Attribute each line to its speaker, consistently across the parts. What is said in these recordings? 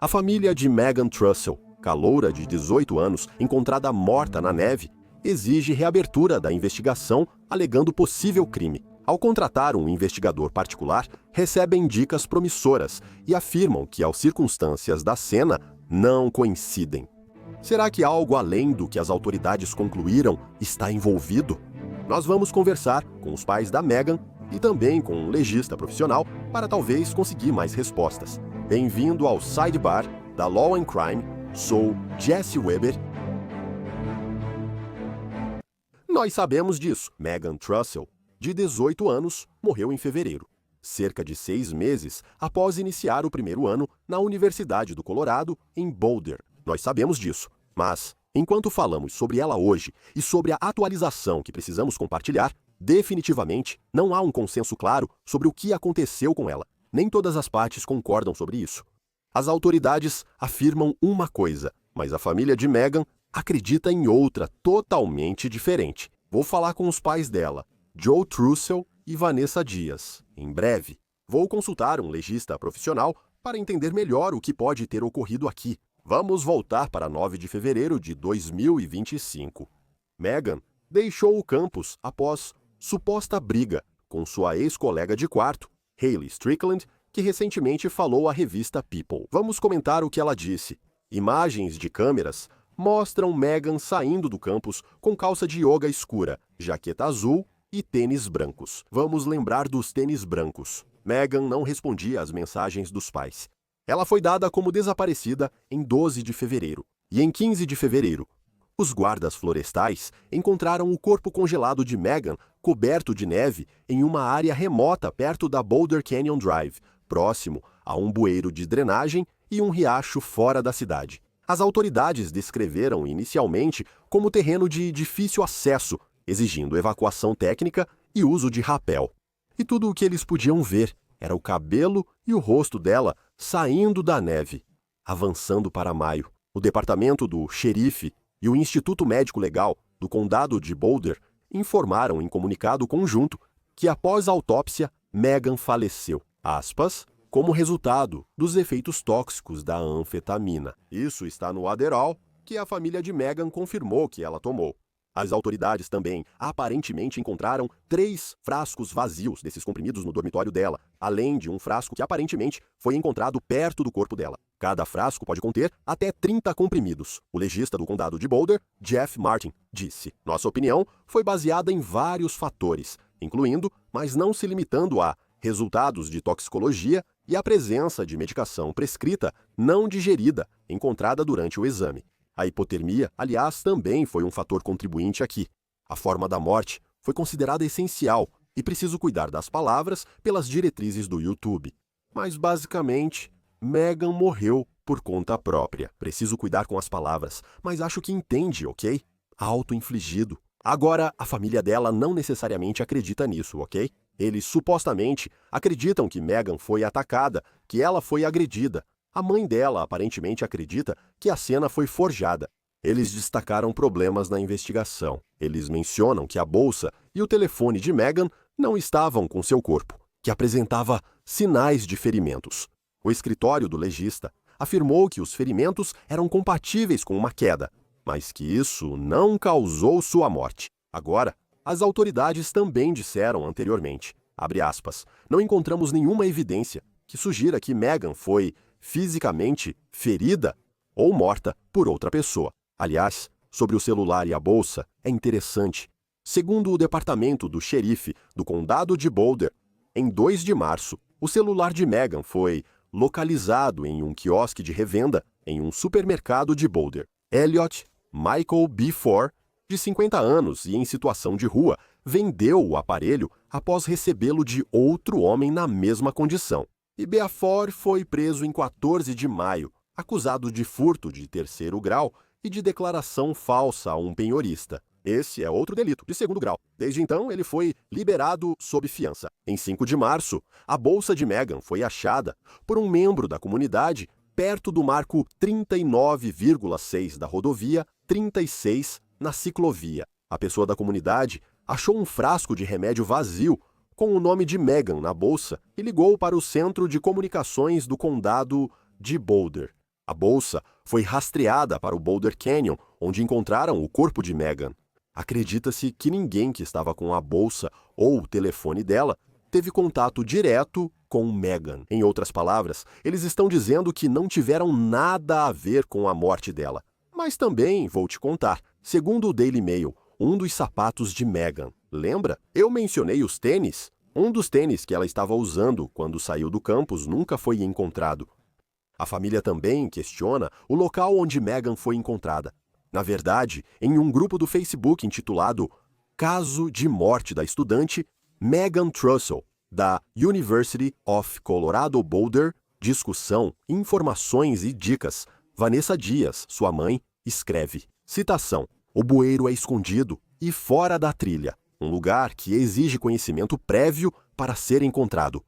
Speaker 1: A família de Megan Trussell, caloura de 18 anos, encontrada morta na neve, exige reabertura da investigação alegando possível crime. Ao contratar um investigador particular, recebem dicas promissoras e afirmam que as circunstâncias da cena não coincidem. Será que algo além do que as autoridades concluíram está envolvido? Nós vamos conversar com os pais da Megan e também com um legista profissional para talvez conseguir mais respostas. Bem-vindo ao Sidebar da Law and Crime. Sou Jesse Weber. Nós sabemos disso. Megan Trussell, de 18 anos, morreu em fevereiro, cerca de 6 meses após iniciar o primeiro ano na Universidade do Colorado, em Boulder. Nós sabemos disso, mas, enquanto falamos sobre ela hoje e sobre a atualização que precisamos compartilhar, definitivamente não há um consenso claro sobre o que aconteceu com ela. Nem todas as partes concordam sobre isso. As autoridades afirmam uma coisa, mas a família de Megan acredita em outra totalmente diferente. Vou falar com os pais dela, Joe Trussell e Vanessa Dias, em breve. Vou consultar um legista profissional para entender melhor o que pode ter ocorrido aqui. Vamos voltar para 9 de fevereiro de 2025. Megan deixou o campus após suposta briga com sua ex-colega de quarto, Hailey Strickland, que recentemente falou à revista People. Vamos comentar o que ela disse. Imagens de câmeras mostram Megan saindo do campus com calça de yoga escura, jaqueta azul e tênis brancos. Vamos lembrar dos tênis brancos. Megan não respondia às mensagens dos pais. Ela foi dada como desaparecida em 12 de fevereiro. E em 15 de fevereiro, os guardas florestais encontraram o corpo congelado de Megan coberto de neve em uma área remota perto da Boulder Canyon Drive, próximo a um bueiro de drenagem e um riacho fora da cidade. As autoridades descreveram inicialmente como terreno de difícil acesso, exigindo evacuação técnica e uso de rapel. E tudo o que eles podiam ver era o cabelo e o rosto dela saindo da neve, avançando para maio. O departamento do xerife e o Instituto Médico Legal do Condado de Boulder informaram em comunicado conjunto que após a autópsia, Megan faleceu, como resultado dos efeitos tóxicos da anfetamina. Isso está no Adderall, que a família de Megan confirmou que ela tomou. As autoridades também aparentemente encontraram 3 frascos vazios desses comprimidos no dormitório dela, além de um frasco que aparentemente foi encontrado perto do corpo dela. Cada frasco pode conter até 30 comprimidos. O legista do condado de Boulder, Jeff Martin, disse: "Nossa opinião foi baseada em vários fatores, incluindo, mas não se limitando a, resultados de toxicologia e a presença de medicação prescrita não digerida encontrada durante o exame. A hipotermia, aliás, também foi um fator contribuinte aqui. A forma da morte foi considerada essencial e preciso cuidar das palavras pelas diretrizes do YouTube. Mas, basicamente, Megan morreu por conta própria. Preciso cuidar com as palavras, mas acho que entende, ok? Auto-infligido. Agora, a família dela não necessariamente acredita nisso, ok? Eles supostamente acreditam que Megan foi atacada, que ela foi agredida. A mãe dela aparentemente acredita que a cena foi forjada. Eles destacaram problemas na investigação. Eles mencionam que a bolsa e o telefone de Megan não estavam com seu corpo, que apresentava sinais de ferimentos. O escritório do legista afirmou que os ferimentos eram compatíveis com uma queda, mas que isso não causou sua morte. Agora, as autoridades também disseram anteriormente, abre aspas, não encontramos nenhuma evidência que sugira que Megan foi fisicamente ferida ou morta por outra pessoa. Aliás, sobre o celular e a bolsa, é interessante. Segundo o departamento do xerife do condado de Boulder, em 2 de março, o celular de Megan foi localizado em um quiosque de revenda em um supermercado de Boulder. Elliot Michael B. Ford, de 50 anos e em situação de rua, vendeu o aparelho após recebê-lo de outro homem na mesma condição. E Beafor foi preso em 14 de maio, acusado de furto de 3º grau e de declaração falsa a um penhorista. Esse é outro delito, de 2º grau. Desde então, ele foi liberado sob fiança. Em 5 de março, a bolsa de Megan foi achada por um membro da comunidade perto do marco 39,6 da rodovia 36 na ciclovia. A pessoa da comunidade achou um frasco de remédio vazio com o nome de Megan na bolsa e ligou para o Centro de Comunicações do Condado de Boulder. A bolsa foi rastreada para o Boulder Canyon, onde encontraram o corpo de Meghan. Acredita-se que ninguém que estava com a bolsa ou o telefone dela teve contato direto com Meghan. Em outras palavras, eles estão dizendo que não tiveram nada a ver com a morte dela. Mas também vou te contar, segundo o Daily Mail, um dos sapatos de Meghan. Lembra? Eu mencionei os tênis. Um dos tênis que ela estava usando quando saiu do campus nunca foi encontrado. A família também questiona o local onde Meghan foi encontrada. Na verdade, em um grupo do Facebook intitulado Caso de Morte da Estudante Meghan Trussell, da University of Colorado Boulder, discussão, informações e dicas, Vanessa Dias, sua mãe, escreve, citação, o bueiro é escondido e fora da trilha, um lugar que exige conhecimento prévio para ser encontrado.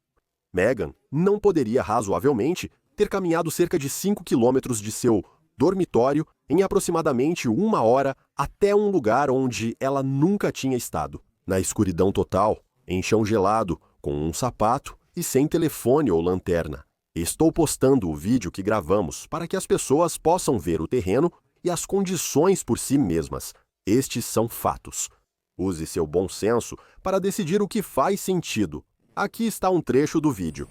Speaker 1: Meghan não poderia razoavelmente ter caminhado cerca de 5 quilômetros de seu dormitório em aproximadamente 1 hora até um lugar onde ela nunca tinha estado. Na escuridão total, em chão gelado, com um sapato e sem telefone ou lanterna. Estou postando o vídeo que gravamos para que as pessoas possam ver o terreno e as condições por si mesmas. Estes são fatos. Use seu bom senso para decidir o que faz sentido. Aqui está um trecho do vídeo.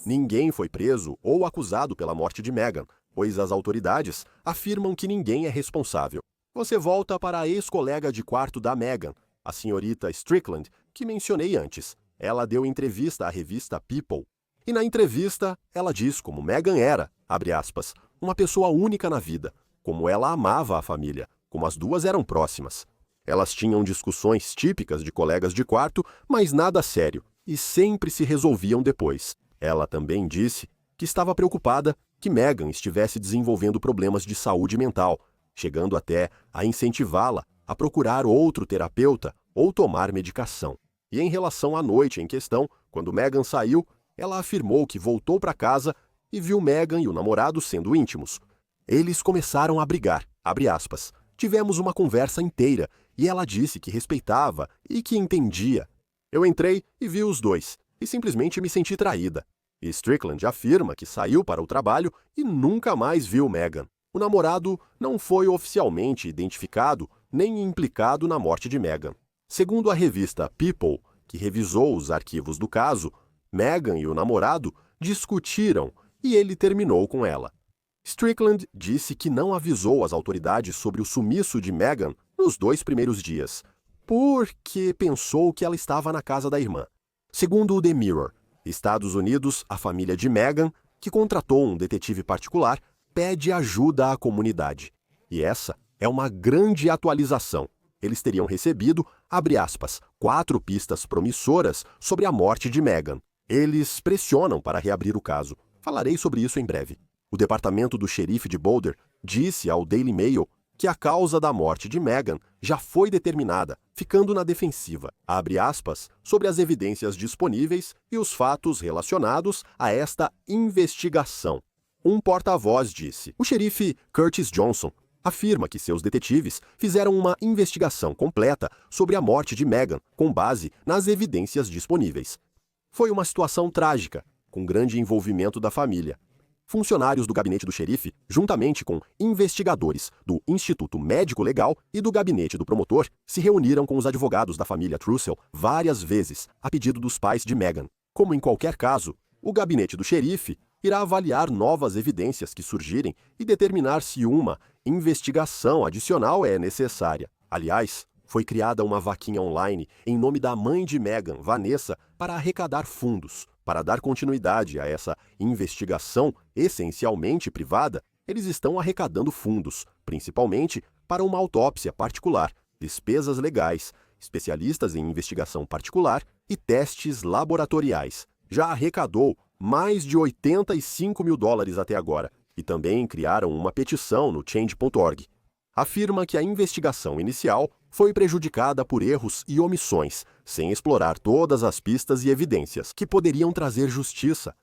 Speaker 1: Ninguém foi preso ou acusado pela morte de Meghan, pois as autoridades afirmam que ninguém é responsável. Você volta para a ex-colega de quarto da Meghan, a senhorita Strickland, que mencionei antes. Ela deu entrevista à revista People. E na entrevista, ela diz como Meghan era, abre aspas, uma pessoa única na vida, como ela amava a família, como as duas eram próximas. Elas tinham discussões típicas de colegas de quarto, mas nada sério, e sempre se resolviam depois. Ela também disse que estava preocupada que Meghan estivesse desenvolvendo problemas de saúde mental, chegando até a incentivá-la a procurar outro terapeuta ou tomar medicação. E em relação à noite em questão, quando Meghan saiu, ela afirmou que voltou para casa e viu Meghan e o namorado sendo íntimos. Eles começaram a brigar, abre aspas. Tivemos uma conversa inteira e ela disse que respeitava e que entendia. Eu entrei e vi os dois e simplesmente me senti traída. E Strickland afirma que saiu para o trabalho e nunca mais viu Meghan. O namorado não foi oficialmente identificado nem implicado na morte de Meghan. Segundo a revista People, que revisou os arquivos do caso, Meghan e o namorado discutiram e ele terminou com ela. Strickland disse que não avisou as autoridades sobre o sumiço de Meghan nos 2 primeiros dias, porque pensou que ela estava na casa da irmã. Segundo o The Mirror, Estados Unidos, a família de Meghan, que contratou um detetive particular, pede ajuda à comunidade. E essa é uma grande atualização. Eles teriam recebido, abre aspas, 4 pistas promissoras sobre a morte de Meghan. Eles pressionam para reabrir o caso. Falarei sobre isso em breve. O departamento do xerife de Boulder disse ao Daily Mail que a causa da morte de Meghan já foi determinada, ficando na defensiva, abre aspas, sobre as evidências disponíveis e os fatos relacionados a esta investigação. Um porta-voz disse. O xerife Curtis Johnson afirma que seus detetives fizeram uma investigação completa sobre a morte de Meghan, com base nas evidências disponíveis. Foi uma situação trágica, com grande envolvimento da família. Funcionários do gabinete do xerife, juntamente com investigadores do Instituto Médico Legal e do gabinete do promotor, se reuniram com os advogados da família Trussell várias vezes, a pedido dos pais de Meghan. Como em qualquer caso, o gabinete do xerife irá avaliar novas evidências que surgirem e determinar se uma investigação adicional é necessária. Aliás, foi criada uma vaquinha online em nome da mãe de Meghan, Vanessa, para arrecadar fundos. Para dar continuidade a essa investigação essencialmente privada, eles estão arrecadando fundos, principalmente para uma autópsia particular, despesas legais, especialistas em investigação particular e testes laboratoriais. Já arrecadou mais de $85 mil até agora e também criaram uma petição no Change.org. Afirma que a investigação inicial foi prejudicada por erros e omissões, sem explorar todas as pistas e evidências que poderiam trazer justiça.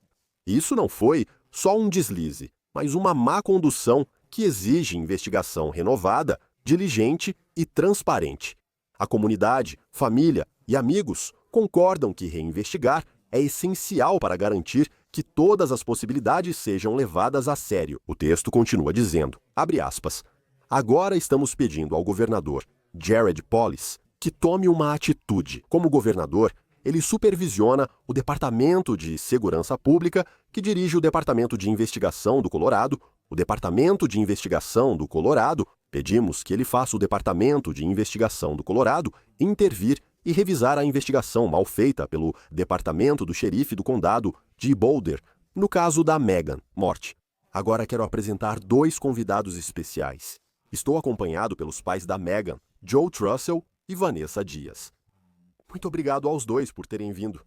Speaker 1: Isso não foi só um deslize, mas uma má condução que exige investigação renovada, diligente e transparente. A comunidade, família e amigos concordam que reinvestigar é essencial para garantir que todas as possibilidades sejam levadas a sério. O texto continua dizendo, abre aspas, agora estamos pedindo ao governador Jared Polis que tome uma atitude. Como governador, ele supervisiona o Departamento de Segurança Pública, que dirige o Departamento de Investigação do Colorado. O Departamento de Investigação do Colorado, pedimos que ele faça o Departamento de Investigação do Colorado intervir e revisar a investigação mal feita pelo Departamento do Xerife do Condado de Boulder, no caso da Megan, morte. Agora quero apresentar 2 convidados especiais. Estou acompanhado pelos pais da Megan, Joe Trussell e Vanessa Dias. Muito obrigado aos 2 por terem vindo.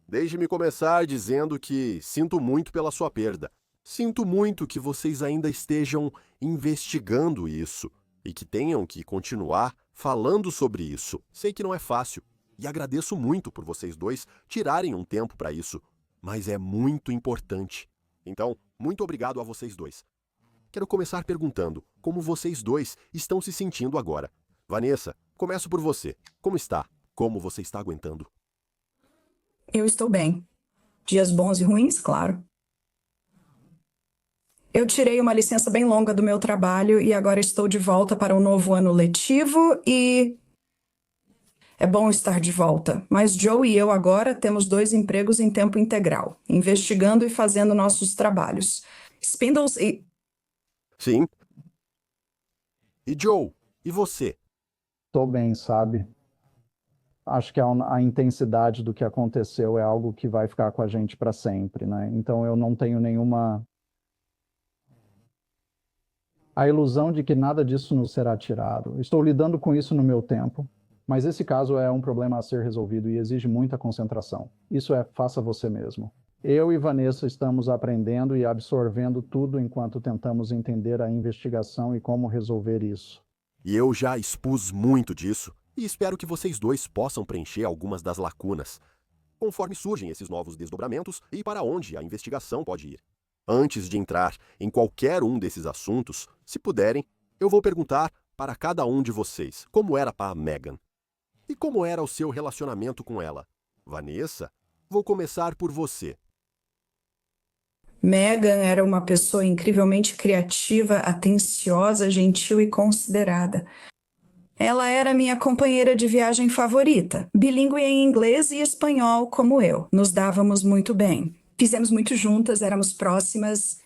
Speaker 1: Deixe-me começar dizendo que sinto muito pela sua perda. Sinto muito que vocês ainda estejam investigando isso e que tenham que continuar falando sobre isso. Sei que não é fácil e agradeço muito por vocês 2 tirarem um tempo para isso, mas é muito importante. Então, muito obrigado a vocês 2. Quero começar perguntando como vocês 2 estão se sentindo agora. Vanessa, começo por você. Como está? Como você está aguentando?
Speaker 2: Eu estou bem. Dias bons e ruins, claro. Eu tirei uma licença bem longa do meu trabalho e agora estou de volta para um novo ano letivo e... É bom estar de volta, mas Joe e eu agora temos 2 empregos em tempo integral, investigando e fazendo nossos trabalhos. Spindles e...
Speaker 1: Sim. E Joe, e você?
Speaker 3: Tô bem, sabe? Acho que a intensidade do que aconteceu é algo que vai ficar com a gente para sempre, né? Então eu não tenho nenhuma... A ilusão de que nada disso nos será tirado. Estou lidando com isso no meu tempo, mas esse caso é um problema a ser resolvido e exige muita concentração. Isso é, faça você mesmo. Eu e Vanessa estamos aprendendo e absorvendo tudo enquanto tentamos entender a investigação e como resolver isso.
Speaker 1: E eu já expus muito disso e espero que vocês 2 possam preencher algumas das lacunas, conforme surgem esses novos desdobramentos e para onde a investigação pode ir. Antes de entrar em qualquer um desses assuntos, se puderem, eu vou perguntar para cada um de vocês como era para a Megan. E como era o seu relacionamento com ela? Vanessa, vou começar por você.
Speaker 2: Megan era uma pessoa incrivelmente criativa, atenciosa, gentil e considerada. Ela era minha companheira de viagem favorita, bilíngue em inglês e espanhol como eu. Nos dávamos muito bem. Fizemos muito juntas, éramos próximas.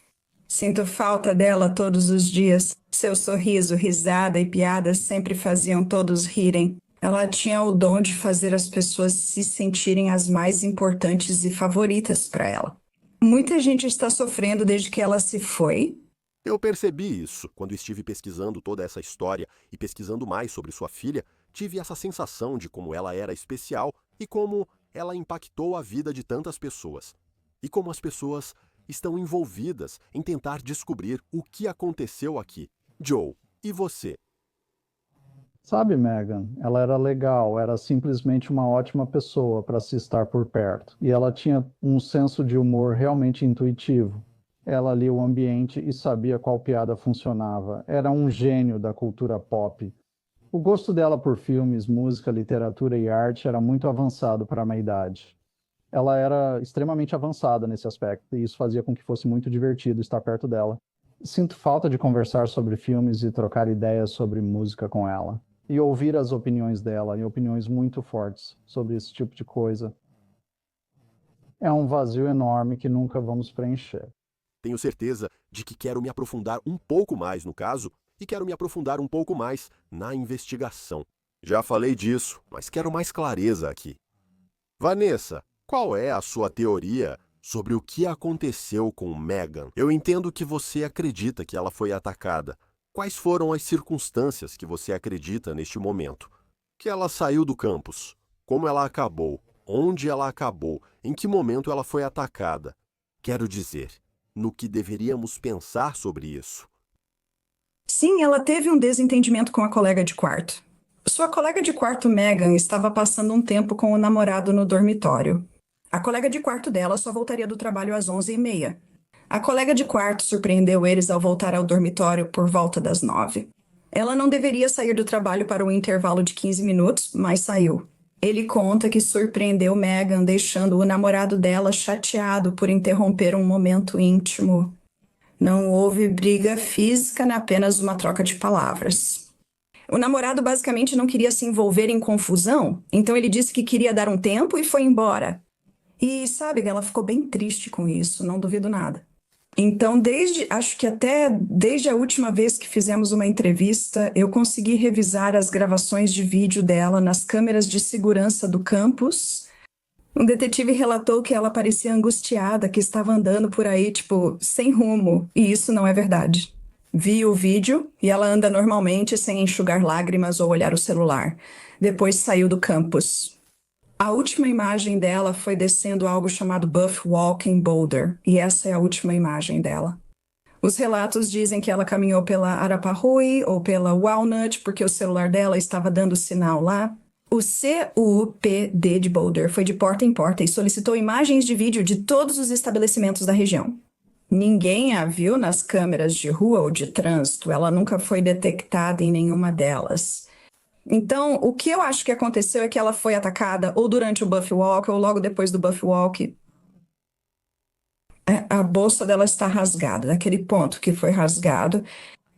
Speaker 2: Sinto falta dela todos os dias. Seu sorriso, risada e piadas sempre faziam todos rirem. Ela tinha o dom de fazer as pessoas se sentirem as mais importantes e favoritas para ela. Muita gente está sofrendo desde que ela se foi.
Speaker 1: Eu percebi isso quando estive pesquisando toda essa história e pesquisando mais sobre sua filha, tive essa sensação de como ela era especial e como ela impactou a vida de tantas pessoas. E como as pessoas estão envolvidas em tentar descobrir o que aconteceu aqui. Joe, e você?
Speaker 3: Sabe, Megan, ela era legal, era simplesmente uma ótima pessoa para se estar por perto. E ela tinha um senso de humor realmente intuitivo. Ela lia o ambiente e sabia qual piada funcionava. Era um gênio da cultura pop. O gosto dela por filmes, música, literatura e arte era muito avançado para a minha idade. Ela era extremamente avançada nesse aspecto, e isso fazia com que fosse muito divertido estar perto dela. Sinto falta de conversar sobre filmes e trocar ideias sobre música com ela. E ouvir as opiniões dela, e opiniões muito fortes sobre esse tipo de coisa. É um vazio enorme que nunca vamos preencher.
Speaker 1: Tenho certeza de que quero me aprofundar um pouco mais no caso e quero me aprofundar um pouco mais na investigação. Já falei disso, mas quero mais clareza aqui. Vanessa, qual é a sua teoria sobre o que aconteceu com Megan? Eu entendo que você acredita que ela foi atacada. Quais foram as circunstâncias que você acredita neste momento? Que ela saiu do campus? Como ela acabou? Onde ela acabou? Em que momento ela foi atacada? Quero dizer, no que deveríamos pensar sobre isso.
Speaker 2: Sim, ela teve um desentendimento com a colega de quarto. Sua colega de quarto, Megan, estava passando um tempo com o namorado no dormitório. A colega de quarto dela só voltaria do trabalho às 11h30. A colega de quarto surpreendeu eles ao voltar ao dormitório por volta das 9h. Ela não deveria sair do trabalho para um intervalo de 15 minutos, mas saiu. Ele conta que surpreendeu Megan deixando o namorado dela chateado por interromper um momento íntimo. Não houve briga física, apenas uma troca de palavras. O namorado basicamente não queria se envolver em confusão, então ele disse que queria dar um tempo e foi embora. E sabe, ela ficou bem triste com isso, não duvido nada. Então, acho que até desde a última vez que fizemos uma entrevista, eu consegui revisar as gravações de vídeo dela nas câmeras de segurança do campus. Um detetive relatou que ela parecia angustiada, que estava andando por aí, sem rumo, e isso não é verdade. Vi o vídeo e ela anda normalmente, sem enxugar lágrimas ou olhar o celular. Depois saiu do campus. A última imagem dela foi descendo algo chamado Buff Walk em Boulder, e essa é a última imagem dela. Os relatos dizem que ela caminhou pela Arapahoe ou pela Walnut, porque o celular dela estava dando sinal lá. O CUPD de Boulder foi de porta em porta e solicitou imagens de vídeo de todos os estabelecimentos da região. Ninguém a viu nas câmeras de rua ou de trânsito, ela nunca foi detectada em nenhuma delas. Então, o que eu acho que aconteceu é que ela foi atacada ou durante o Buff Walk ou logo depois do Buff Walk. A bolsa dela está rasgada, daquele ponto que foi rasgado.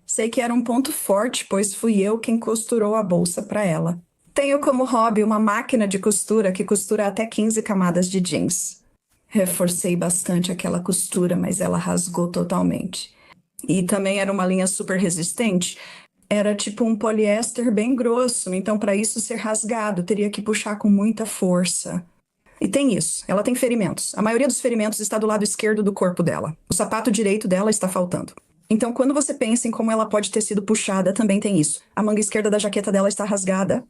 Speaker 2: Sei que era um ponto forte, pois fui eu quem costurou a bolsa para ela. Tenho como hobby uma máquina de costura que costura até 15 camadas de jeans. Reforcei bastante aquela costura, mas ela rasgou totalmente. E também era uma linha super resistente. Era tipo um poliéster bem grosso, então para isso ser rasgado, teria que puxar com muita força. E tem isso, ela tem ferimentos. A maioria dos ferimentos está do lado esquerdo do corpo dela. O sapato direito dela está faltando. Então, quando você pensa em como ela pode ter sido puxada, também tem isso. A manga esquerda da jaqueta dela está rasgada.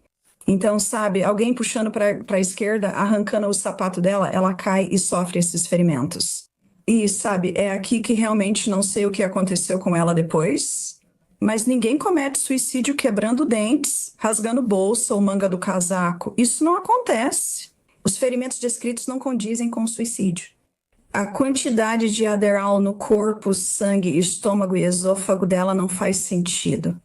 Speaker 2: Então, sabe, alguém puxando para a esquerda, arrancando o sapato dela, ela cai e sofre esses ferimentos. E, sabe, é aqui que realmente não sei o que aconteceu com ela depois. Mas ninguém comete suicídio quebrando dentes, rasgando bolsa ou manga do casaco. Isso não acontece. Os ferimentos descritos não condizem com o suicídio. A quantidade de Adderall no corpo, sangue, estômago e esôfago dela não faz sentido.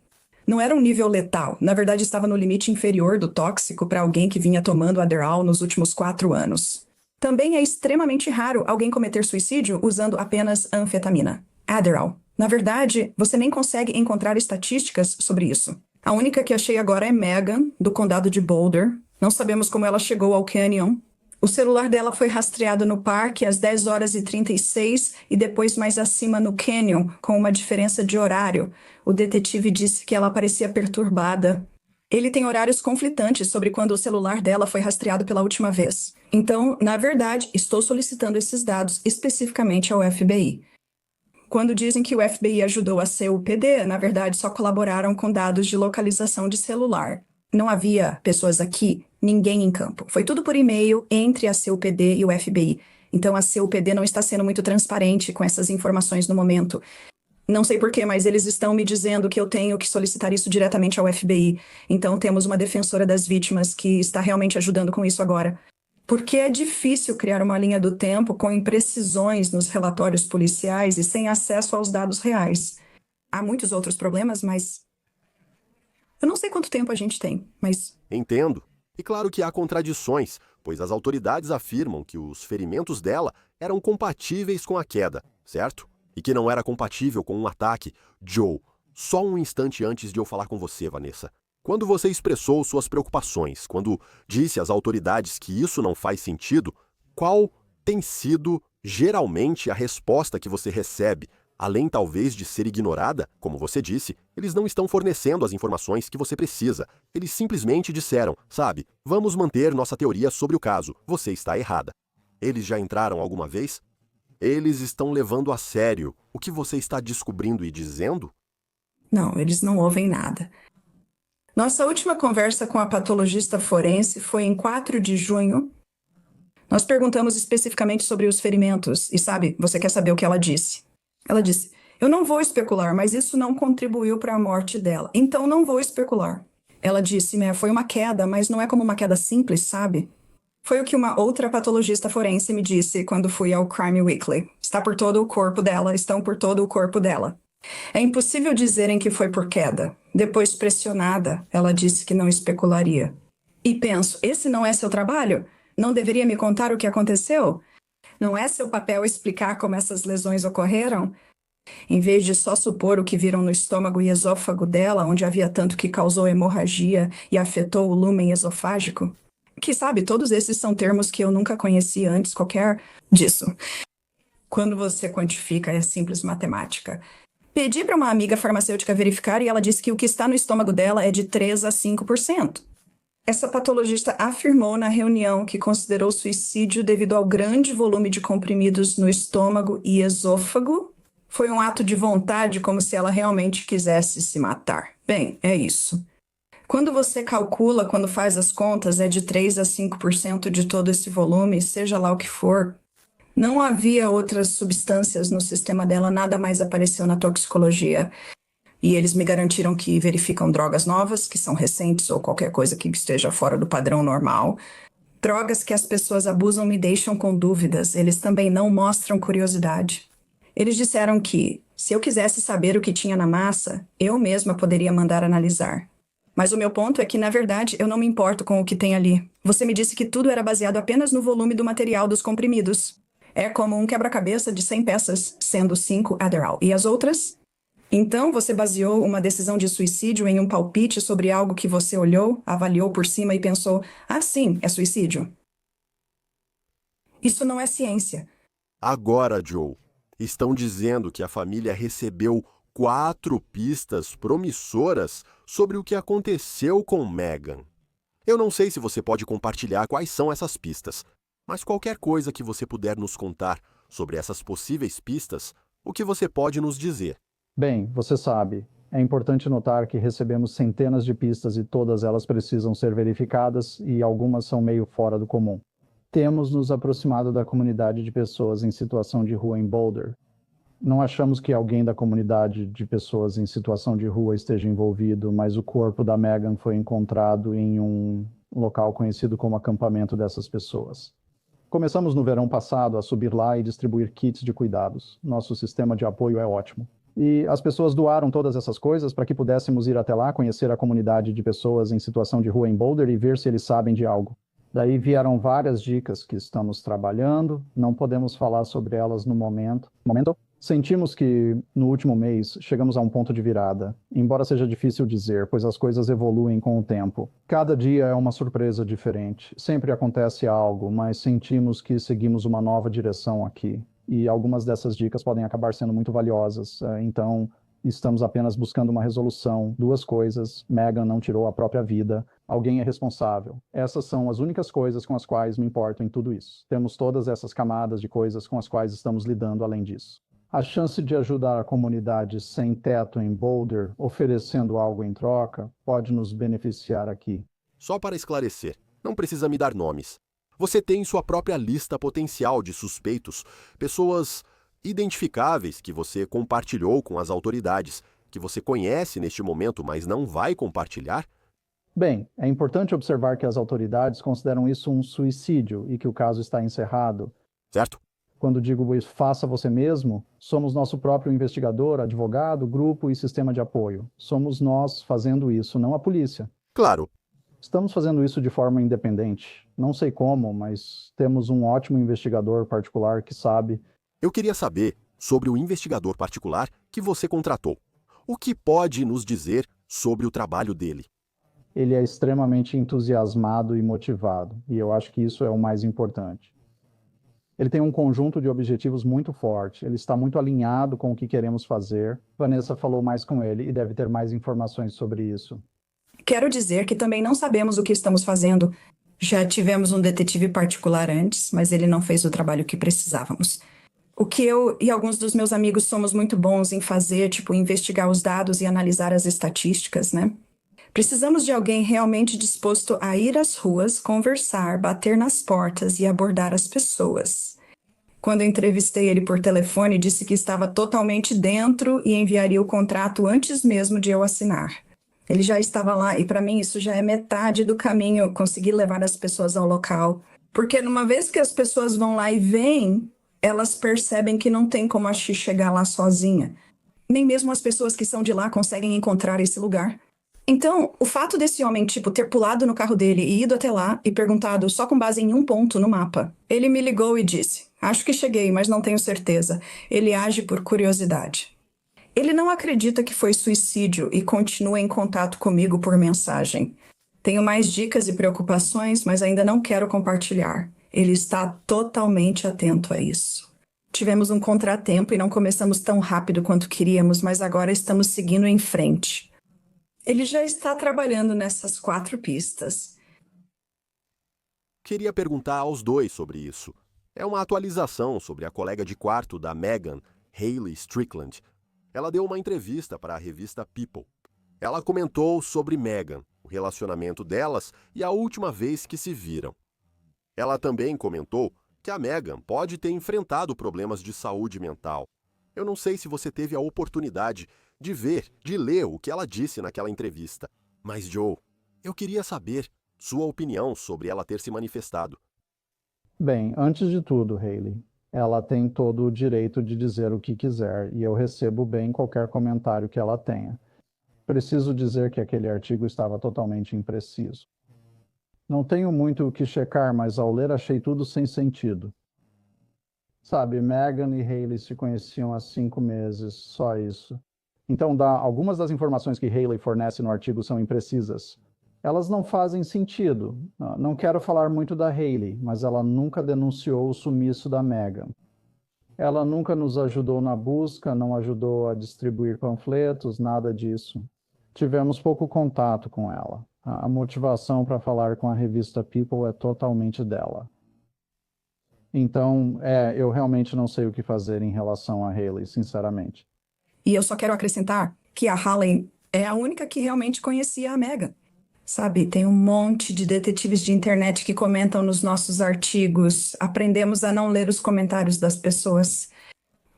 Speaker 2: Não era um nível letal. Na verdade, estava no limite inferior do tóxico para alguém que vinha tomando Adderall nos últimos 4 anos. Também é extremamente raro alguém cometer suicídio usando apenas anfetamina. Adderall. Na verdade, você nem consegue encontrar estatísticas sobre isso. A única que achei agora é Megan, do condado de Boulder. Não sabemos como ela chegou ao canyon. O celular dela foi rastreado no parque às 10h36 e depois mais acima no canyon, com uma diferença de horário. O detetive disse que ela parecia perturbada. Ele tem horários conflitantes sobre quando o celular dela foi rastreado pela última vez. Então, na verdade, estou solicitando esses dados especificamente ao FBI. Quando dizem que o FBI ajudou a CUPD, na verdade só colaboraram com dados de localização de celular. Não havia pessoas aqui, ninguém em campo. Foi tudo por e-mail entre a CUPD e o FBI. Então a CUPD não está sendo muito transparente com essas informações no momento. Não sei porquê, mas eles estão me dizendo que eu tenho que solicitar isso diretamente ao FBI. Então temos uma defensora das vítimas que está realmente ajudando com isso agora. Porque é difícil criar uma linha do tempo com imprecisões nos relatórios policiais e sem acesso aos dados reais. Há muitos outros problemas, mas eu não sei quanto tempo a gente tem, mas...
Speaker 1: Entendo. E claro que há contradições, pois as autoridades afirmam que os ferimentos dela eram compatíveis com a queda, certo? E que não era compatível com um ataque. Joe, só um instante antes de eu falar com você, Vanessa. Quando você expressou suas preocupações, quando disse às autoridades que isso não faz sentido, qual tem sido, geralmente, a resposta que você recebe? Além, talvez, de ser ignorada, como você disse, eles não estão fornecendo as informações que você precisa. Eles simplesmente disseram, sabe, vamos manter nossa teoria sobre o caso, você está errada. Eles já entraram alguma vez? Eles estão levando a sério o que você está descobrindo e dizendo?
Speaker 2: Não, eles não ouvem nada. Nossa última conversa com a patologista forense foi em 4 de junho. Nós perguntamos especificamente sobre os ferimentos e, sabe, você quer saber o que ela disse? Ela disse, eu não vou especular, mas isso não contribuiu para a morte dela, então não vou especular. Ela disse, foi uma queda, mas não é como uma queda simples, sabe? Foi o que uma outra patologista forense me disse quando fui ao Crime Weekly. Está por todo o corpo dela, estão por todo o corpo dela. É impossível dizerem que foi por queda. Depois, pressionada, ela disse que não especularia. E penso, esse não é seu trabalho? Não deveria me contar o que aconteceu? Não é seu papel explicar como essas lesões ocorreram? Em vez de só supor o que viram no estômago e esôfago dela, onde havia tanto que causou hemorragia e afetou o lúmen esofágico? Que sabe, todos esses são termos que eu nunca conheci antes, qualquer disso. Quando você quantifica, é simples matemática. Pedi para uma amiga farmacêutica verificar e ela disse que o que está no estômago dela é de 3 a 5%. Essa patologista afirmou na reunião que considerou suicídio devido ao grande volume de comprimidos no estômago e esôfago. Foi um ato de vontade, como se ela realmente quisesse se matar. Bem, é isso. Quando você calcula, quando faz as contas, é de 3 a 5% de todo esse volume, seja lá o que for. Não havia outras substâncias no sistema dela, nada mais apareceu na toxicologia. E eles me garantiram que verificam drogas novas, que são recentes ou qualquer coisa que esteja fora do padrão normal. Drogas que as pessoas abusam me deixam com dúvidas, eles também não mostram curiosidade. Eles disseram que, se eu quisesse saber o que tinha na massa, eu mesma poderia mandar analisar. Mas o meu ponto é que, na verdade, eu não me importo com o que tem ali. Você me disse que tudo era baseado apenas no volume do material dos comprimidos. É como um quebra-cabeça de 100 peças, sendo 5 Adderall. E as outras? Então, você baseou uma decisão de suicídio em um palpite sobre algo que você olhou, avaliou por cima e pensou, ah, sim, é suicídio. Isso não é ciência.
Speaker 1: Agora, Joe, estão dizendo que a família recebeu 4 pistas promissoras sobre o que aconteceu com Megan. Eu não sei se você pode compartilhar quais são essas pistas, mas qualquer coisa que você puder nos contar sobre essas possíveis pistas, o que você pode nos dizer?
Speaker 3: Bem, você sabe, é importante notar que recebemos centenas de pistas e todas elas precisam ser verificadas e algumas são meio fora do comum. Temos nos aproximado da comunidade de pessoas em situação de rua em Boulder. Não achamos que alguém da comunidade de pessoas em situação de rua esteja envolvido, mas o corpo da Megan foi encontrado em um local conhecido como acampamento dessas pessoas. Começamos no verão passado a subir lá e distribuir kits de cuidados. Nosso sistema de apoio é ótimo. E as pessoas doaram todas essas coisas para que pudéssemos ir até lá, conhecer a comunidade de pessoas em situação de rua em Boulder e ver se eles sabem de algo. Daí vieram várias dicas que estamos trabalhando, não podemos falar sobre elas no momento. Sentimos que, no último mês, chegamos a um ponto de virada, embora seja difícil dizer, pois as coisas evoluem com o tempo. Cada dia é uma surpresa diferente. Sempre acontece algo, mas sentimos que seguimos uma nova direção aqui. E algumas dessas dicas podem acabar sendo muito valiosas. Então, estamos apenas buscando uma resolução. 2 coisas. Megan não tirou a própria vida. Alguém é responsável. Essas são as únicas coisas com as quais me importo em tudo isso. Temos todas essas camadas de coisas com as quais estamos lidando além disso. A chance de ajudar a comunidade sem teto em Boulder, oferecendo algo em troca, pode nos beneficiar aqui.
Speaker 1: Só para esclarecer, não precisa me dar nomes. Você tem sua própria lista potencial de suspeitos, pessoas identificáveis que você compartilhou com as autoridades, que você conhece neste momento, mas não vai compartilhar?
Speaker 3: Bem, é importante observar que as autoridades consideram isso um suicídio e que o caso está encerrado.
Speaker 1: Certo?
Speaker 3: Quando digo faça você mesmo, somos nosso próprio investigador, advogado, grupo e sistema de apoio. Somos nós fazendo isso, não a polícia.
Speaker 1: Claro.
Speaker 3: Estamos fazendo isso de forma independente. Não sei como, mas temos um ótimo investigador particular que sabe.
Speaker 1: Eu queria saber sobre o investigador particular que você contratou. O que pode nos dizer sobre o trabalho dele?
Speaker 3: Ele é extremamente entusiasmado e motivado, e eu acho que isso é o mais importante. Ele tem um conjunto de objetivos muito forte, ele está muito alinhado com o que queremos fazer. Vanessa falou mais com ele e deve ter mais informações sobre isso.
Speaker 2: Quero dizer que também não sabemos o que estamos fazendo. Já tivemos um detetive particular antes, mas ele não fez o trabalho que precisávamos. O que eu e alguns dos meus amigos somos muito bons em fazer, tipo, investigar os dados e analisar as estatísticas, né? Precisamos de alguém realmente disposto a ir às ruas, conversar, bater nas portas e abordar as pessoas. Quando eu entrevistei ele por telefone, disse que estava totalmente dentro e enviaria o contrato antes mesmo de eu assinar. Ele já estava lá e, para mim, isso já é metade do caminho, conseguir levar as pessoas ao local. Porque, uma vez que as pessoas vão lá e veem, elas percebem que não tem como a Xi chegar lá sozinha. Nem mesmo as pessoas que são de lá conseguem encontrar esse lugar. Então, o fato desse homem, ter pulado no carro dele e ido até lá e perguntado só com base em um ponto no mapa. Ele me ligou e disse: acho que cheguei, mas não tenho certeza. Ele age por curiosidade. Ele não acredita que foi suicídio e continua em contato comigo por mensagem. Tenho mais dicas e preocupações, mas ainda não quero compartilhar. Ele está totalmente atento a isso. Tivemos um contratempo e não começamos tão rápido quanto queríamos, mas agora estamos seguindo em frente. Ele já está trabalhando nessas 4 pistas.
Speaker 1: Queria perguntar aos dois sobre isso. É uma atualização sobre a colega de quarto da Megan, Hayley Strickland. Ela deu uma entrevista para a revista People. Ela comentou sobre Megan, o relacionamento delas e a última vez que se viram. Ela também comentou que a Megan pode ter enfrentado problemas de saúde mental. Eu não sei se você teve a oportunidade de ver, de ler o que ela disse naquela entrevista. Mas, Joe, eu queria saber sua opinião sobre ela ter se manifestado.
Speaker 3: Bem, antes de tudo, Hayley, ela tem todo o direito de dizer o que quiser e eu recebo bem qualquer comentário que ela tenha. Preciso dizer que aquele artigo estava totalmente impreciso. Não tenho muito o que checar, mas ao ler achei tudo sem sentido. Sabe, Megan e Hayley se conheciam há 5 meses, só isso. Então, algumas das informações que Hayley fornece no artigo são imprecisas. Elas não fazem sentido. Não quero falar muito da Hayley, mas ela nunca denunciou o sumiço da Megan. Ela nunca nos ajudou na busca, não ajudou a distribuir panfletos, nada disso. Tivemos pouco contato com ela. A motivação para falar com a revista People é totalmente dela. Então, eu realmente não sei o que fazer em relação a Hayley, sinceramente.
Speaker 2: E eu só quero acrescentar que a Haley é a única que realmente conhecia a Megan. Sabe, tem um monte de detetives de internet que comentam nos nossos artigos. Aprendemos a não ler os comentários das pessoas.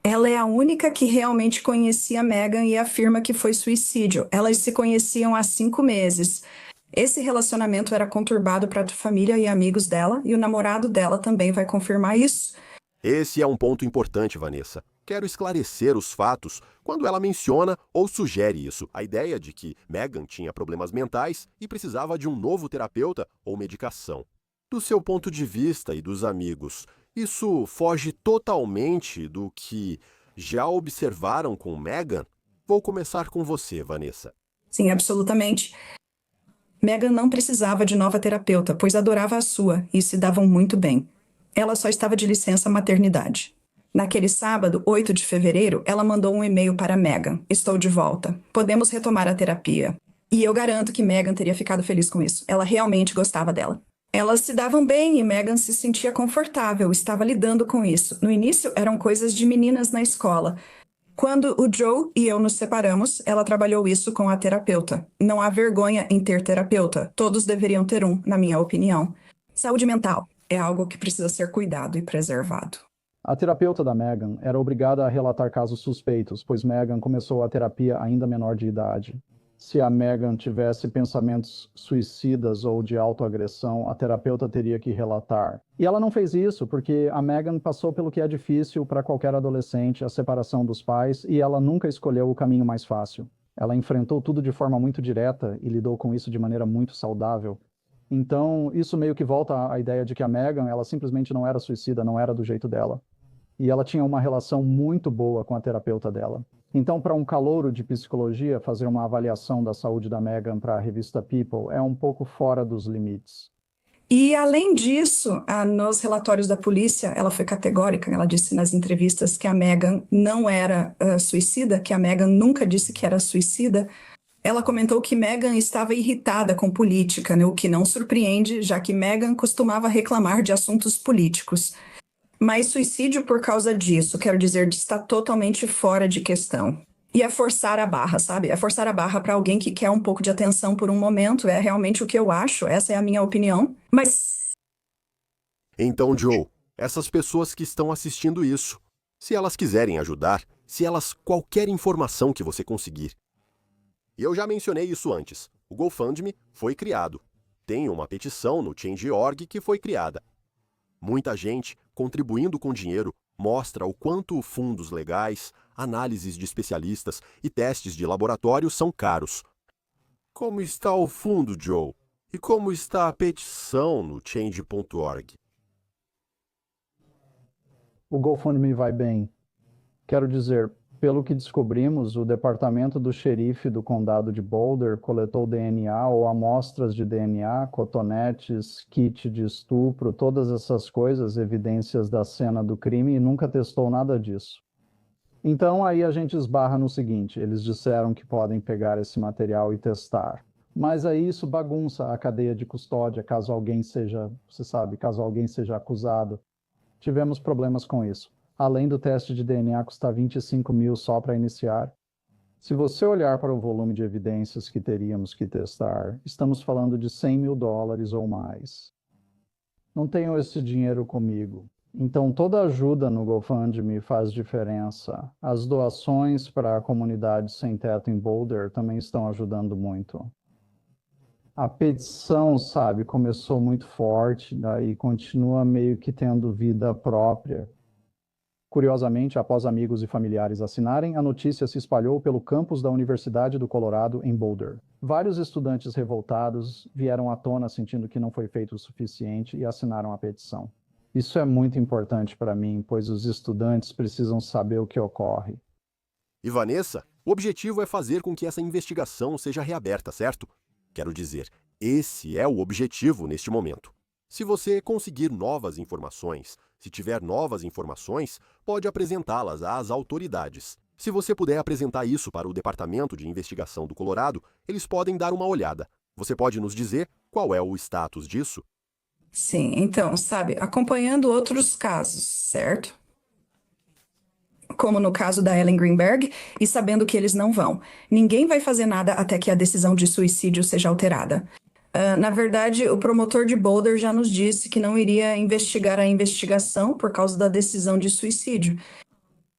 Speaker 2: Ela é a única que realmente conhecia a Megan e afirma que foi suicídio. Elas se conheciam há 5 meses. Esse relacionamento era conturbado para a família e amigos dela, e o namorado dela também vai confirmar isso.
Speaker 1: Esse é um ponto importante, Vanessa. Quero esclarecer os fatos quando ela menciona ou sugere isso, a ideia de que Megan tinha problemas mentais e precisava de um novo terapeuta ou medicação. Do seu ponto de vista e dos amigos, isso foge totalmente do que já observaram com Megan? Vou começar com você, Vanessa.
Speaker 2: Sim, absolutamente. Megan não precisava de nova terapeuta, pois adorava a sua e se davam muito bem. Ela só estava de licença maternidade. Naquele sábado, 8 de fevereiro, ela mandou um e-mail para Megan. Estou de volta. Podemos retomar a terapia. E eu garanto que Megan teria ficado feliz com isso. Ela realmente gostava dela. Elas se davam bem e Megan se sentia confortável, estava lidando com isso. No início, eram coisas de meninas na escola. Quando o Joe e eu nos separamos, ela trabalhou isso com a terapeuta. Não há vergonha em ter terapeuta. Todos deveriam ter um, na minha opinião. Saúde mental é algo que precisa ser cuidado e preservado.
Speaker 3: A terapeuta da Megan era obrigada a relatar casos suspeitos, pois Megan começou a terapia ainda menor de idade. Se a Megan tivesse pensamentos suicidas ou de autoagressão, a terapeuta teria que relatar. E ela não fez isso porque a Megan passou pelo que é difícil para qualquer adolescente, a separação dos pais, e ela nunca escolheu o caminho mais fácil. Ela enfrentou tudo de forma muito direta e lidou com isso de maneira muito saudável. Então, isso meio que volta à ideia de que a Megan, ela simplesmente não era suicida, não era do jeito dela. E ela tinha uma relação muito boa com a terapeuta dela. Então, para um calouro de psicologia, fazer uma avaliação da saúde da Megan para a revista People é um pouco fora dos limites.
Speaker 2: E, além disso, nos relatórios da polícia, ela foi categórica. Ela disse nas entrevistas que a Megan não era suicida, que a Megan nunca disse que era suicida. Ela comentou que Megan estava irritada com política, né, o que não surpreende, já que Megan costumava reclamar de assuntos políticos. Mas suicídio por causa disso, quero dizer, está totalmente fora de questão. E é forçar a barra, sabe? É forçar a barra para alguém que quer um pouco de atenção por um momento. É realmente o que eu acho, essa é a minha opinião. Mas...
Speaker 1: Então, Joe, essas pessoas que estão assistindo isso, se elas quiserem ajudar, se elas qualquer informação que você conseguir. E eu já mencionei isso antes. O GoFundMe foi criado. Tem uma petição no Change.org que foi criada. Muita gente, contribuindo com dinheiro, mostra o quanto fundos legais, análises de especialistas e testes de laboratório são caros. Como está o fundo, Joe? E como está a petição no Change.org?
Speaker 3: O GoFundMe vai bem. Quero dizer, pelo que descobrimos, o departamento do xerife do condado de Boulder coletou DNA ou amostras de DNA, cotonetes, kit de estupro, todas essas coisas, evidências da cena do crime, e nunca testou nada disso. Então aí a gente esbarra no seguinte: eles disseram que podem pegar esse material e testar. Mas aí isso bagunça a cadeia de custódia, caso alguém seja, você sabe, caso alguém seja acusado. Tivemos problemas com isso. Além do teste de DNA custar 25 mil só para iniciar. Se você olhar para o volume de evidências que teríamos que testar, estamos falando de 100 mil dólares ou mais. Não tenho esse dinheiro comigo. Então toda ajuda no GoFundMe faz diferença. As doações para a comunidade sem teto em Boulder também estão ajudando muito. A petição, sabe, começou muito forte, daí continua meio que tendo vida própria. Curiosamente, após amigos e familiares assinarem, a notícia se espalhou pelo campus da Universidade do Colorado, em Boulder. Vários estudantes revoltados vieram à tona sentindo que não foi feito o suficiente e assinaram a petição. Isso é muito importante para mim, pois os estudantes precisam saber o que ocorre.
Speaker 1: E Vanessa, o objetivo é fazer com que essa investigação seja reaberta, certo? Quero dizer, esse é o objetivo neste momento. Se você conseguir novas informações, se tiver novas informações, pode apresentá-las às autoridades. Se você puder apresentar isso para o Departamento de Investigação do Colorado, eles podem dar uma olhada. Você pode nos dizer qual é o status disso?
Speaker 2: Sim, então, sabe, acompanhando outros casos, certo? Como no caso da Ellen Greenberg, e sabendo que eles não vão. Ninguém vai fazer nada até que a decisão de suicídio seja alterada. Na verdade, o promotor de Boulder já nos disse que não iria investigar a investigação por causa da decisão de suicídio.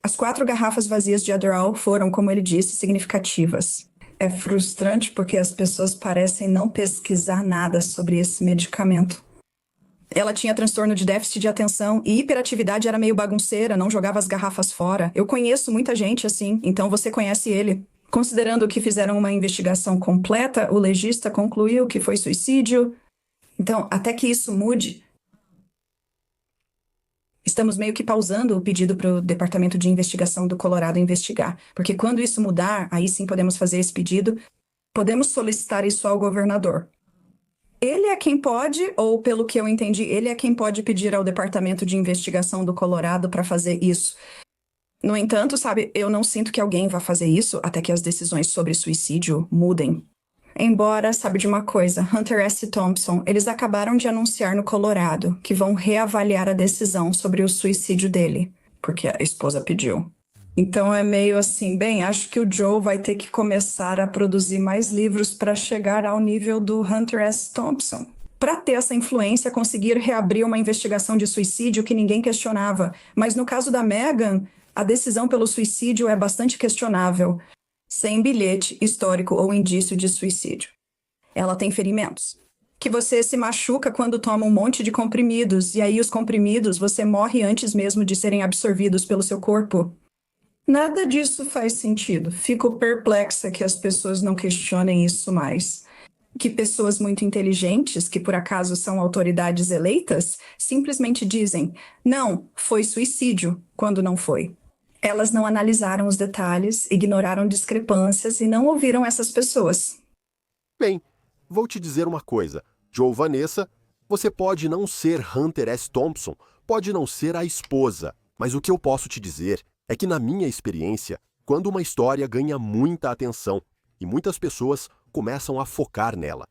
Speaker 2: As 4 garrafas vazias de Adderall foram, como ele disse, significativas. É frustrante porque as pessoas parecem não pesquisar nada sobre esse medicamento. Ela tinha transtorno de déficit de atenção e hiperatividade, era meio bagunceira, não jogava as garrafas fora. Eu conheço muita gente assim, então você conhece ele. Considerando que fizeram uma investigação completa, o legista concluiu que foi suicídio. Então, até que isso mude, estamos meio que pausando o pedido para o Departamento de Investigação do Colorado investigar. Porque quando isso mudar, aí sim podemos fazer esse pedido. Podemos solicitar isso ao governador. Ele é quem pode, ou pelo que eu entendi, ele é quem pode pedir ao Departamento de Investigação do Colorado para fazer isso. No entanto, sabe, eu não sinto que alguém vá fazer isso até que as decisões sobre suicídio mudem. Embora, sabe de uma coisa, Hunter S. Thompson, eles acabaram de anunciar no Colorado que vão reavaliar a decisão sobre o suicídio dele, porque a esposa pediu. Então é meio assim, bem, acho que o Joe vai ter que começar a produzir mais livros para chegar ao nível do Hunter S. Thompson. Para ter essa influência, conseguir reabrir uma investigação de suicídio que ninguém questionava. Mas no caso da Megan, a decisão pelo suicídio é bastante questionável, sem bilhete, histórico ou indício de suicídio. Ela tem ferimentos. Que você se machuca quando toma um monte de comprimidos, e aí os comprimidos você morre antes mesmo de serem absorvidos pelo seu corpo. Nada disso faz sentido. Fico perplexa que as pessoas não questionem isso mais. Que pessoas muito inteligentes, que por acaso são autoridades eleitas, simplesmente dizem, não, foi suicídio, quando não foi. Elas não analisaram os detalhes, ignoraram discrepâncias e não ouviram essas pessoas.
Speaker 1: Bem, vou te dizer uma coisa. Joe Vanessa, você pode não ser Hunter S. Thompson, pode não ser a esposa, mas o que eu posso te dizer é que, na minha experiência, quando uma história ganha muita atenção e muitas pessoas começam a focar nela,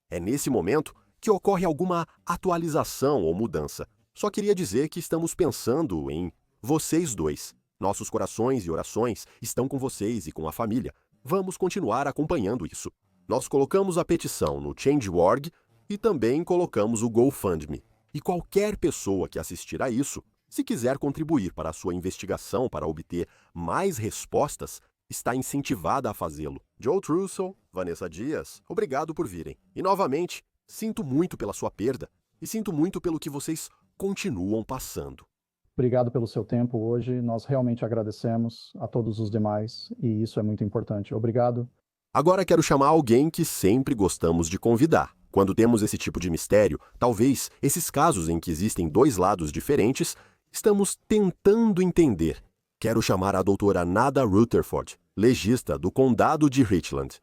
Speaker 1: é nesse momento que ocorre alguma atualização ou mudança. Só queria dizer que estamos pensando em vocês dois. Nossos corações e orações estão com vocês e com a família. Vamos continuar acompanhando isso. Nós colocamos a petição no Change.org e também colocamos o GoFundMe. E qualquer pessoa que assistir a isso, se quiser contribuir para a sua investigação para obter mais respostas, está incentivada a fazê-lo. Joe Trussell, Vanessa Dias, obrigado por virem. E novamente, sinto muito pela sua perda e sinto muito pelo que vocês continuam passando.
Speaker 3: Obrigado pelo seu tempo hoje. Nós realmente agradecemos a todos os demais e isso é muito importante. Obrigado.
Speaker 1: Agora quero chamar alguém que sempre gostamos de convidar. Quando temos esse tipo de mistério, talvez esses casos em que existem dois lados diferentes, estamos tentando entender. Quero chamar a doutora Nada Rutherford, legista do Condado de Richland.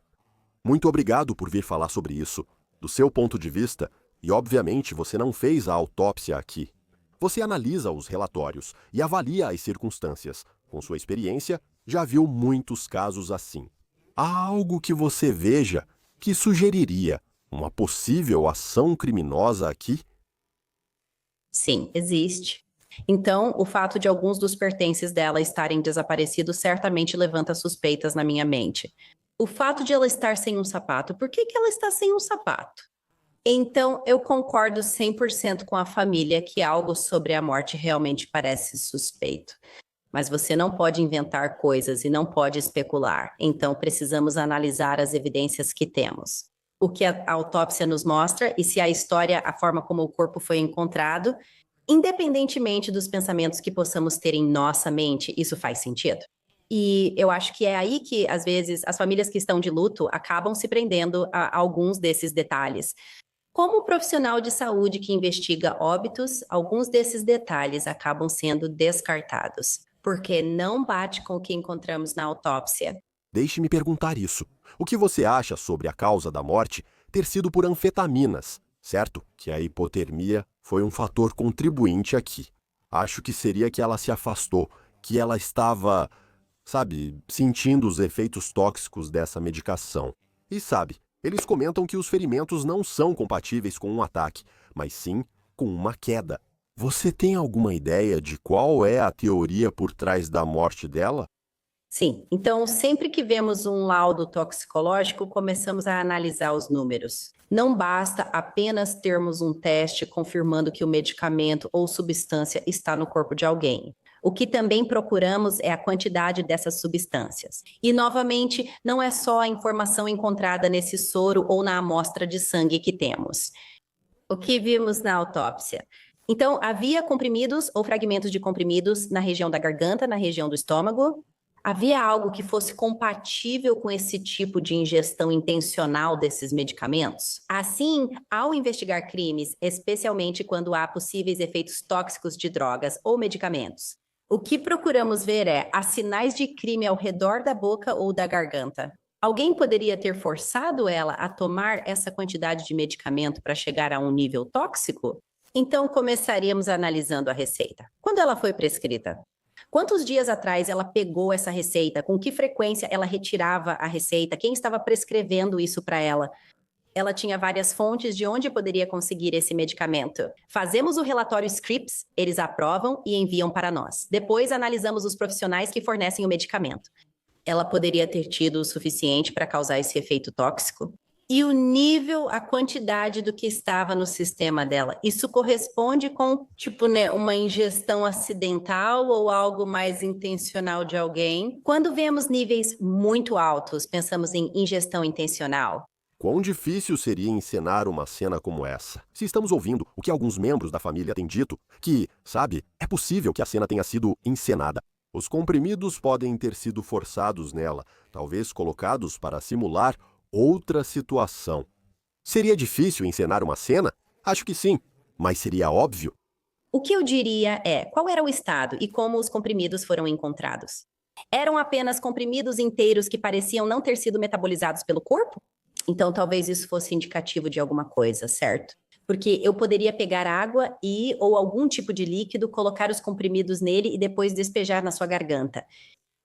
Speaker 1: Muito obrigado por vir falar sobre isso, do seu ponto de vista, e obviamente você não fez a autópsia aqui. Você analisa os relatórios e avalia as circunstâncias. Com sua experiência, já viu muitos casos assim. Há algo que você veja que sugeriria uma possível ação criminosa aqui?
Speaker 4: Sim, existe. Então, o fato de alguns dos pertences dela estarem desaparecidos certamente levanta suspeitas na minha mente. O fato de ela estar sem um sapato, por que ela está sem um sapato? Então, eu concordo 100% com a família que algo sobre a morte realmente parece suspeito. Mas você não pode inventar coisas e não pode especular. Então, precisamos analisar as evidências que temos. O que a autópsia nos mostra e se a história, a forma como o corpo foi encontrado, independentemente dos pensamentos que possamos ter em nossa mente, isso faz sentido? E eu acho que é aí que, às vezes, as famílias que estão de luto acabam se prendendo a alguns desses detalhes. Como profissional de saúde que investiga óbitos, alguns desses detalhes acabam sendo descartados, porque não bate com o que encontramos na autópsia.
Speaker 1: Deixe-me perguntar isso. O que você acha sobre a causa da morte ter sido por anfetaminas? Certo que a hipotermia foi um fator contribuinte aqui. Acho que seria que ela se afastou, que ela estava, sentindo os efeitos tóxicos dessa medicação. E eles comentam que os ferimentos não são compatíveis com um ataque, mas sim com uma queda. Você tem alguma ideia de qual é a teoria por trás da morte dela?
Speaker 4: Sim, então sempre que vemos um laudo toxicológico, começamos a analisar os números. Não basta apenas termos um teste confirmando que o medicamento ou substância está no corpo de alguém. O que também procuramos é a quantidade dessas substâncias. E, novamente, não é só a informação encontrada nesse soro ou na amostra de sangue que temos. O que vimos na autópsia? Então, havia comprimidos ou fragmentos de comprimidos na região da garganta, na região do estômago. Havia algo que fosse compatível com esse tipo de ingestão intencional desses medicamentos? Assim, ao investigar crimes, especialmente quando há possíveis efeitos tóxicos de drogas ou medicamentos, o que procuramos ver há sinais de crime ao redor da boca ou da garganta. Alguém poderia ter forçado ela a tomar essa quantidade de medicamento para chegar a um nível tóxico? Então, começaríamos analisando a receita. Quando ela foi prescrita? Quantos dias atrás ela pegou essa receita? Com que frequência ela retirava a receita? Quem estava prescrevendo isso para ela? Ela tinha várias fontes de onde poderia conseguir esse medicamento. Fazemos o relatório Scripps, eles aprovam e enviam para nós. Depois analisamos os profissionais que fornecem o medicamento. Ela poderia ter tido o suficiente para causar esse efeito tóxico? E o nível, a quantidade do que estava no sistema dela, isso corresponde com, uma ingestão acidental ou algo mais intencional de alguém? Quando vemos níveis muito altos, pensamos em ingestão intencional.
Speaker 1: Quão difícil seria encenar uma cena como essa? Se estamos ouvindo o que alguns membros da família têm dito, que, é possível que a cena tenha sido encenada. Os comprimidos podem ter sido forçados nela, talvez colocados para simular outra situação. Seria difícil encenar uma cena? Acho que sim, mas seria óbvio.
Speaker 4: O que eu diria qual era o estado e como os comprimidos foram encontrados? Eram apenas comprimidos inteiros que pareciam não ter sido metabolizados pelo corpo? Então, talvez isso fosse indicativo de alguma coisa, certo? Porque eu poderia pegar água ou algum tipo de líquido, colocar os comprimidos nele e depois despejar na sua garganta.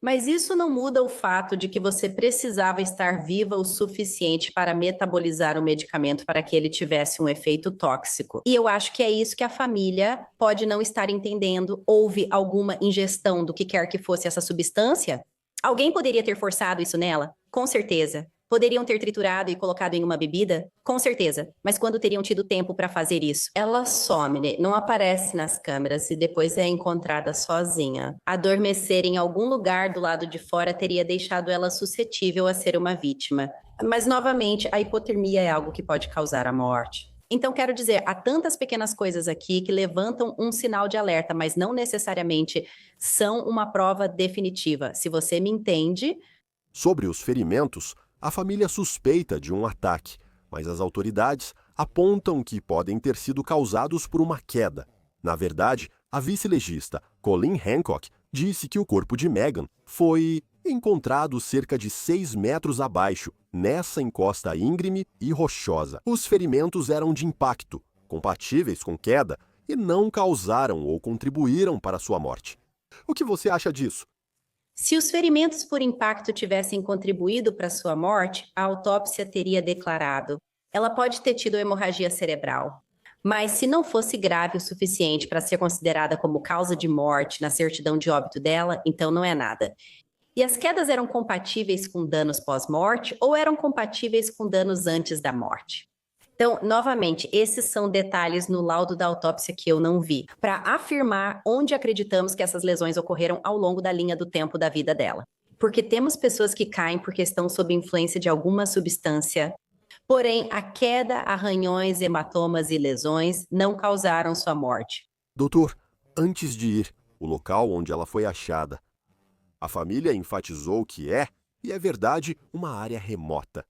Speaker 4: Mas isso não muda o fato de que você precisava estar viva o suficiente para metabolizar o medicamento para que ele tivesse um efeito tóxico. E eu acho que é isso que a família pode não estar entendendo. Houve alguma ingestão do que quer que fosse essa substância? Alguém poderia ter forçado isso nela? Com certeza. Poderiam ter triturado e colocado em uma bebida? Com certeza. Mas quando teriam tido tempo para fazer isso? Ela some, não aparece nas câmeras e depois é encontrada sozinha. Adormecer em algum lugar do lado de fora teria deixado ela suscetível a ser uma vítima. Mas, novamente, a hipotermia é algo que pode causar a morte. Então, quero dizer, há tantas pequenas coisas aqui que levantam um sinal de alerta, mas não necessariamente são uma prova definitiva. Se você me entende.
Speaker 1: Sobre os ferimentos, a família suspeita de um ataque, mas as autoridades apontam que podem ter sido causados por uma queda. Na verdade, a vice-legista Colleen Hancock disse que o corpo de Megan foi encontrado cerca de 6 metros abaixo, nessa encosta íngreme e rochosa. Os ferimentos eram de impacto, compatíveis com queda, e não causaram ou contribuíram para sua morte. O que você acha disso?
Speaker 4: Se os ferimentos por impacto tivessem contribuído para sua morte, a autópsia teria declarado: ela pode ter tido hemorragia cerebral. Mas se não fosse grave o suficiente para ser considerada como causa de morte na certidão de óbito dela, então não é nada. E as quedas eram compatíveis com danos pós-morte ou eram compatíveis com danos antes da morte? Então, novamente, esses são detalhes no laudo da autópsia que eu não vi, para afirmar onde acreditamos que essas lesões ocorreram ao longo da linha do tempo da vida dela. Porque temos pessoas que caem porque estão sob influência de alguma substância, porém a queda, arranhões, hematomas e lesões não causaram sua morte.
Speaker 1: Doutor, antes de ir, o local onde ela foi achada, a família enfatizou que e é verdade, uma área remota.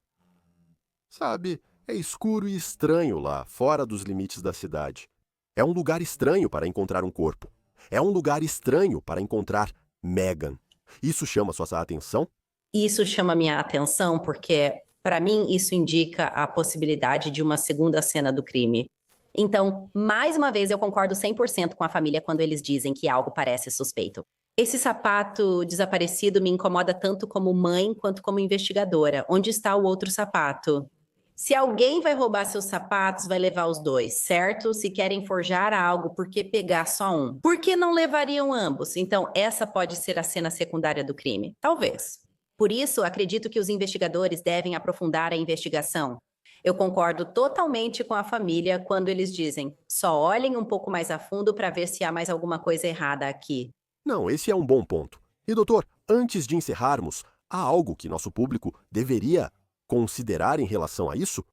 Speaker 1: Sabe, é escuro e estranho lá, fora dos limites da cidade. É um lugar estranho para encontrar um corpo. É um lugar estranho para encontrar Megan. Isso chama sua atenção?
Speaker 4: Isso chama minha atenção porque, para mim, isso indica a possibilidade de uma segunda cena do crime. Então, mais uma vez, eu concordo 100% com a família quando eles dizem que algo parece suspeito. Esse sapato desaparecido me incomoda tanto como mãe quanto como investigadora. Onde está o outro sapato? Se alguém vai roubar seus sapatos, vai levar os dois, certo? Se querem forjar algo, por que pegar só um? Por que não levariam ambos? Então, essa pode ser a cena secundária do crime? Talvez. Por isso, acredito que os investigadores devem aprofundar a investigação. Eu concordo totalmente com a família quando eles dizem: só olhem um pouco mais a fundo para ver se há mais alguma coisa errada aqui.
Speaker 1: Não, esse é um bom ponto. E, doutor, antes de encerrarmos, há algo que nosso público deveria considerar em relação a isso?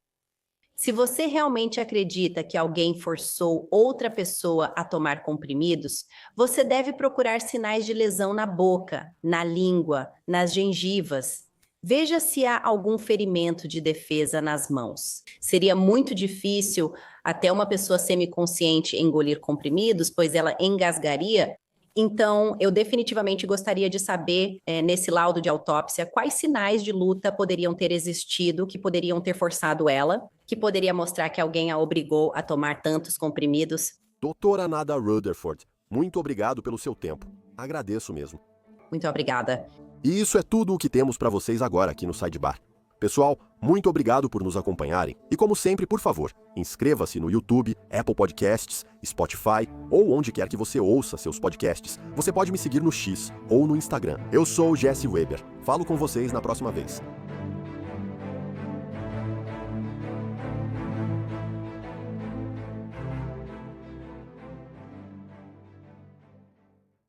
Speaker 4: Se você realmente acredita que alguém forçou outra pessoa a tomar comprimidos, você deve procurar sinais de lesão na boca, na língua, nas gengivas. Veja se há algum ferimento de defesa nas mãos. Seria muito difícil até uma pessoa semiconsciente engolir comprimidos, pois ela engasgaria. Então, eu definitivamente gostaria de saber, nesse laudo de autópsia, quais sinais de luta poderiam ter existido, que poderiam ter forçado ela, que poderia mostrar que alguém a obrigou a tomar tantos comprimidos.
Speaker 1: Doutora Nada Rutherford, muito obrigado pelo seu tempo. Agradeço mesmo.
Speaker 4: Muito obrigada.
Speaker 1: E isso é tudo o que temos para vocês agora aqui no Sidebar. Pessoal, muito obrigado por nos acompanharem. E como sempre, por favor, inscreva-se no YouTube, Apple Podcasts, Spotify ou onde quer que você ouça seus podcasts. Você pode me seguir no X ou no Instagram. Eu sou o Jesse Weber. Falo com vocês na próxima vez.